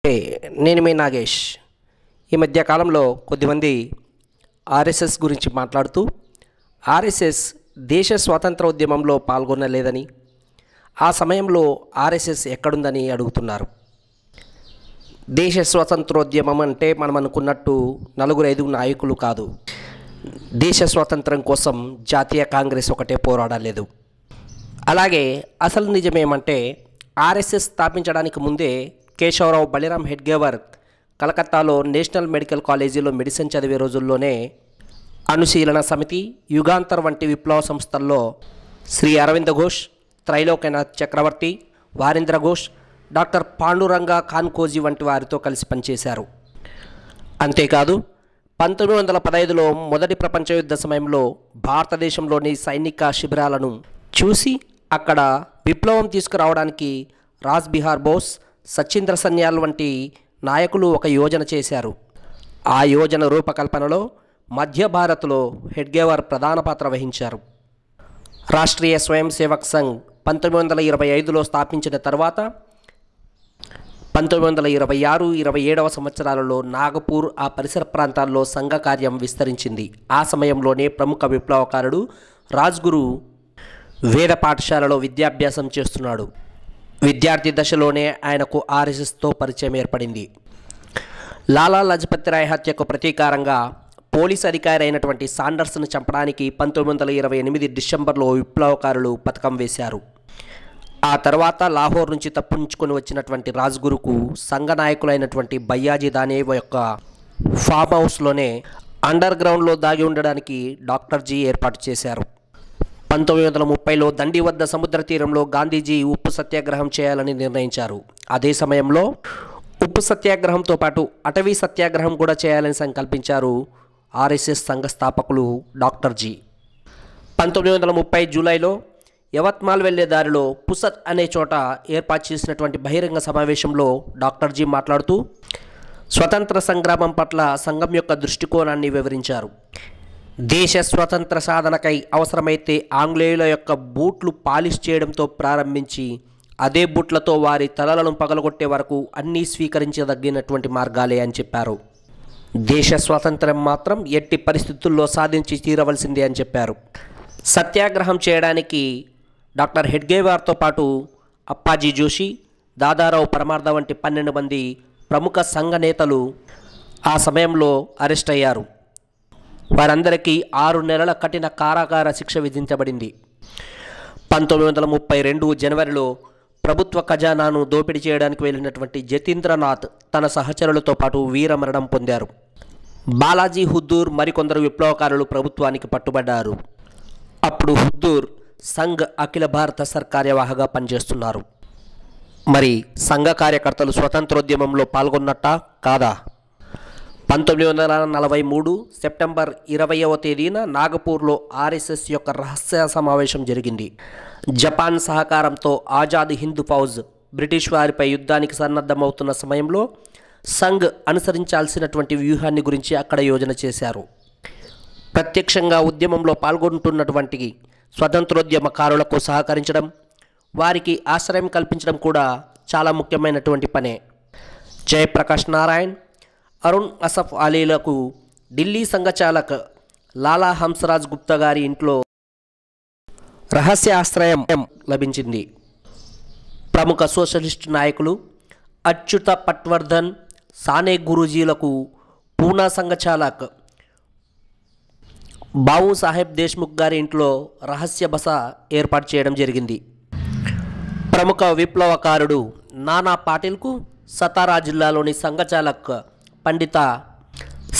ఏ, నేను మీ నాగేష్. ఈ మధ్య కాలంలో కొద్దిమంది ఆర్ఎస్ఎస్ గురించి మాట్లాడుతూ ఆర్ఎస్ఎస్ దేశ స్వాతంత్ర ఉద్యమంలో పాల్గొనలేదని, ఆ సమయంలో ఆర్ఎస్ఎస్ ఎక్కడుందని అడుగుతున్నారు. దేశ స్వాతంత్రోద్యమం అంటే మనం అనుకున్నట్టు నలుగురు ఐదుగురు నాయకులు కాదు. దేశ స్వాతంత్రం కోసం జాతీయ కాంగ్రెస్ ఒకటే పోరాడలేదు. అలాగే అసలు నిజమేమంటే ఆర్ఎస్ఎస్ స్థాపించడానికి ముందే కేశవరావు బలిరామ్ హెడ్గేవర్ కలకత్తాలో నేషనల్ మెడికల్ కాలేజీలో మెడిసిన్ చదివే రోజుల్లోనే అనుశీలన సమితి, యుగాంతర్ వంటి విప్లవ సంస్థల్లో శ్రీ అరవింద ఘోష్, త్రైలోక్యనాథ్ చక్రవర్తి, వారేంద్ర ఘోష్, డాక్టర్ పాండురంగ కాన్కోజీ వంటి వారితో కలిసి పనిచేశారు. అంతేకాదు 1915లో మొదటి ప్రపంచ యుద్ధ సమయంలో భారతదేశంలోని సైనిక శిబిరాలను చూసి అక్కడ విప్లవం తీసుకురావడానికి రాజ్ బిహార్ బోస్, సచింద్ర సన్యాల్ వంటి నాయకులు ఒక యోజన చేశారు. ఆ యోజన రూపకల్పనలో మధ్య భారత్లో హెడ్గేవర్ ప్రధాన పాత్ర వహించారు. రాష్ట్రీయ స్వయం సేవక్ సంఘ్ 1925లో స్థాపించిన తర్వాత 1926-27వ సంవత్సరాలలో నాగపూర్, ఆ పరిసర ప్రాంతాల్లో సంఘ కార్యం విస్తరించింది. ఆ సమయంలోనే ప్రముఖ విప్లవకారుడు రాజ్గురు వేద పాఠశాలలో విద్యాభ్యాసం చేస్తున్నాడు. విద్యార్థి దశలోనే ఆయనకు ఆర్ఎస్ఎస్తో పరిచయం ఏర్పడింది. లాలా లజపతి రాయ్ హత్యకు ప్రతీకారంగా పోలీస్ అధికారి అయినటువంటి సాండర్స్ను చంపడానికి 1928 డిసెంబర్లో విప్లవకారులు పథకం వేశారు. ఆ తర్వాత లాహోర్ నుంచి తప్పించుకొని వచ్చినటువంటి రాజ్గురుకు సంఘ నాయకులైనటువంటి బయ్యాజీ దానేవ్ యొక్క ఫామ్ హౌస్లోనే అండర్ గ్రౌండ్లో దాగి ఉండడానికి డాక్టర్ జీ ఏర్పాటు చేశారు. 1930లో దండి వద్ద సముద్ర తీరంలో గాంధీజీ ఉప్పు సత్యాగ్రహం చేయాలని నిర్ణయించారు. అదే సమయంలో ఉప్పు సత్యాగ్రహంతో పాటు అటవీ సత్యాగ్రహం కూడా చేయాలని సంకల్పించారు ఆర్ఎస్ఎస్ సంఘ స్థాపకులు డాక్టర్ జీ. 1930 జూలైలో యవత్మాల్ వెళ్లే దారిలో పుసత్ అనే చోట ఏర్పాటు చేసినటువంటి బహిరంగ సమావేశంలో డాక్టర్ జీ మాట్లాడుతూ స్వతంత్ర సంగ్రామం పట్ల సంఘం యొక్క దృష్టికోణాన్ని వివరించారు. దేశ స్వతంత్ర సాధనకై అవసరమైతే ఆంగ్లేయుల యొక్క బూట్లు పాలిష్ చేయడంతో ప్రారంభించి అదే బూట్లతో వారి తలలను పగలగొట్టే వరకు అన్నీ స్వీకరించదగినటువంటి మార్గాలే అని చెప్పారు. దేశ స్వాతంత్రం మాత్రం ఎట్టి పరిస్థితుల్లో సాధించి తీరవలసిందే అని చెప్పారు. సత్యాగ్రహం చేయడానికి డాక్టర్ హెడ్గేవార్తో పాటు అప్పాజీ జోషి, దాదారావు పరమార్థ వంటి 12 మంది ప్రముఖ సంఘ నేతలు ఆ సమయంలో అరెస్ట్ అయ్యారు. వారందరికీ 6 నెలల కఠిన కారాగార శిక్ష విధించబడింది. 1932 జనవరిలో ప్రభుత్వ ఖజానాను దోపిడీ చేయడానికి వెళ్ళినటువంటి జతీంద్రనాథ్ తన సహచరులతో పాటు వీరమరణం పొందారు. బాలాజీ హుద్దూర్ మరికొందరు విప్లవకారులు ప్రభుత్వానికి పట్టుబడ్డారు. అప్పుడు హుద్దూర్ సంఘ్ అఖిల భారత సర్కార్యవాహగా పనిచేస్తున్నారు. మరి సంఘ కార్యకర్తలు స్వతంత్రోద్యమంలో పాల్గొన్నట్టా కాదా? 1943 సెప్టెంబర్ 20వ తేదీన నాగపూర్లో ఆర్ఎస్ఎస్ యొక్క రహస్య సమావేశం జరిగింది. జపాన్ సహకారంతో ఆజాద్ హింద్ ఫౌజ్ బ్రిటిష్ వారిపై యుద్ధానికి సన్నద్ధమవుతున్న సమయంలో సంఘ్ అనుసరించాల్సినటువంటి వ్యూహాన్ని గురించి అక్కడ యోజన చేశారు. ప్రత్యక్షంగా ఉద్యమంలో పాల్గొంటున్నటువంటి స్వతంత్రోద్యమకారులకు సహకరించడం, వారికి ఆశ్రయం కల్పించడం కూడా చాలా ముఖ్యమైనటువంటి పనే. జయప్రకాష్ నారాయణ్, అరుణ్ అసఫ్ అలీలకు ఢిల్లీ సంఘచాలక్ లాలా హంసరాజ్ గుప్తా గారి ఇంట్లో రహస్య ఆశ్రయం లభించింది. ప్రముఖ సోషలిస్టు నాయకులు అచ్యుత పట్వర్ధన్, సానే గురూజీలకు పూనా సంఘచాలక్ బావు సాహెబ్ దేశ్ముఖ్ గారి ఇంట్లో రహస్య బస ఏర్పాటు చేయడం జరిగింది. ప్రముఖ విప్లవకారుడు నానా పాటిల్కు సతారా జిల్లాలోని సంఘచాలక్ పండిత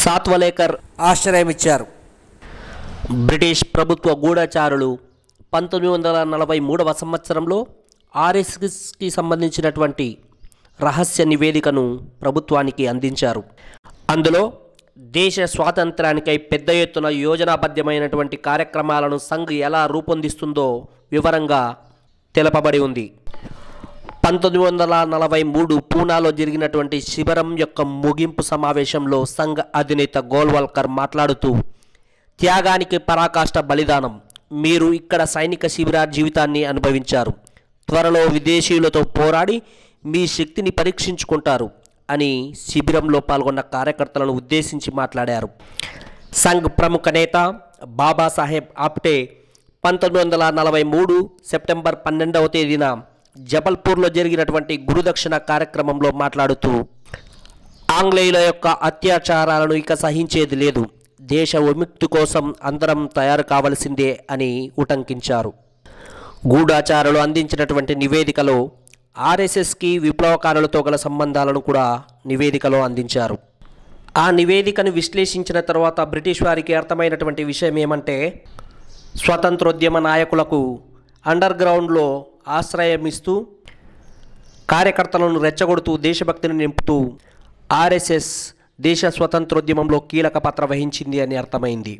సాత్వలేకర్ ఆశ్రయం ఇచ్చారు. బ్రిటిష్ ప్రభుత్వ గూఢచారులు 1943వ సంవత్సరంలో ఆర్ఎస్ఎస్కి సంబంధించినటువంటి రహస్య నివేదికను ప్రభుత్వానికి అందించారు. అందులో దేశ స్వాతంత్రానికై పెద్ద ఎత్తున యోజనాబద్ధమైనటువంటి కార్యక్రమాలను సంఘ్ ఎలా రూపొందిస్తుందో వివరంగా తెలపబడి ఉంది. 1943 పూనాలో జరిగినటువంటి శిబిరం యొక్క ముగింపు సమావేశంలో సంఘ్ అధినేత గోల్వల్కర్ మాట్లాడుతూ, త్యాగానికి పరాకాష్ట బలిదానం. మీరు ఇక్కడ సైనిక శిబిర జీవితాన్ని అనుభవించారు. త్వరలో విదేశీయులతో పోరాడి మీ శక్తిని పరీక్షించుకుంటారు. అని శిబిరంలో పాల్గొన్న కార్యకర్తలను ఉద్దేశించి మాట్లాడారు. సంఘ్ ప్రముఖ నేత బాబాసాహెబ్ ఆప్టే 1943 సెప్టెంబర్ 12వ తేదీన జబల్పూర్లో జరిగినటువంటి గురుదక్షిణ కార్యక్రమంలో మాట్లాడుతూ ఆంగ్లేయుల యొక్క అత్యాచారాలను ఇక సహించేది లేదు, దేశ విముక్తి కోసం అందరం తయారు కావలసిందే అని ఉటంకించారు. గూఢాచారులు అందించినటువంటి నివేదికలో ఆర్ఎస్ఎస్కి విప్లవకారులతో గల సంబంధాలను కూడా నివేదికలో అందించారు. ఆ నివేదికను విశ్లేషించిన తర్వాత బ్రిటిష్ వారికి అర్థమైనటువంటి విషయం ఏమంటే, స్వతంత్రోద్యమ నాయకులకు అండర్ గ్రౌండ్లో ఆశ్రయం ఇస్తూ కార్యకర్తలను రెచ్చగొడుతూ దేశభక్తిని నింపుతూ ఆర్ఎస్ఎస్ దేశ స్వతంత్రోద్యమంలో కీలక పాత్ర వహించింది అని అర్థమైంది.